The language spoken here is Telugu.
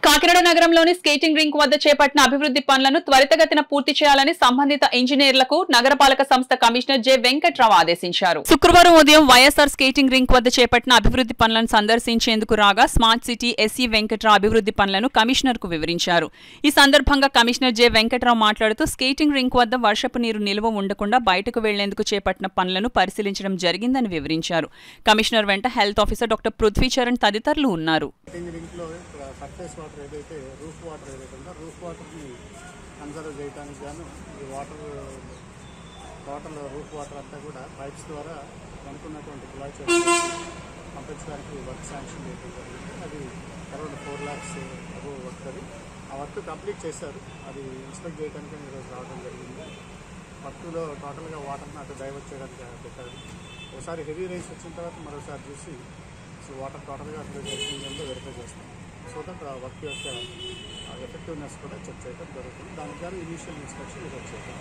కాకినాడ నగరంలోని స్కేటింగ్ రింక్ వద్ద చేపట్టిన అభివృద్ధి పనులను త్వరితగతిన పూర్తి చేయాలని సంబంధిత ఇంజనీర్లకు నగరపాలక సంస్థ కమిషనర్ జె వెంకట్రావు ఆదేశించారు. శుక్రవారం ఉదయం వైఎస్ఆర్ స్కేటింగ్ రింక్ వద్ద చేపట్టిన అభివృద్ధి పనులను సందర్శించేందుకు రాగా స్మార్ట్ సిటీ ఎస్ఈ వెంకట్రావు అభివృద్ధి పనులను కమిషనర్ కు వివరించారు. ఈ సందర్భంగా కమిషనర్ జె వెంకట్రావు మాట్లాడుతూ స్కేటింగ్ రింక్ వద్ద వర్షపు నీరు నిల్వ ఉండకుండా బయటకు వెళ్లేందుకు చేపట్టిన పనులను పరిశీలించడం జరిగిందని వివరించారు. కమిషనర్ వెంట హెల్త్ ఆఫీసర్ డాక్టర్ పృథ్వీచరణ్ తదితరులు ఉన్నారు. సర్ఫేస్ వాటర్ ఏదైతే రూఫ్ వాటర్ ఏదైతే ఉందో రూఫ్ వాటర్ని కన్సర్వ్ చేయడానికి గాను ఈ వాటర్ టోటల్ రూఫ్ వాటర్ అంతా కూడా పైప్స్ ద్వారా అనుకున్నటువంటి కుళాయి పంపించడానికి వర్క్ శాంక్షన్ చేయడం జరిగింది. అది అరౌండ్ 4 lakhs అబోవ్ వర్క్. అది ఆ వర్క్ కంప్లీట్ చేశారు. అది ఇన్స్పెక్ట్ చేయడానికి ఈరోజు రావడం జరిగింది. వర్క్లో టోటల్గా వాటర్ని అటు డైవర్ట్ చేయడానికి పెట్టారు. ఒకసారి హెవీ రైస్ వచ్చిన తర్వాత మరోసారి చూసి వాటర్ టోటల్గా అటు వెరిఫై చేస్తాం. సో దట్ వర్క్ యొక్క ఎఫెక్టివ్నెస్ కూడా చెక్ చేయడం జరుగుతుంది. దానికి గాను ఇనీషియల్ ఇన్స్పెక్షన్ ఇది వచ్చేది.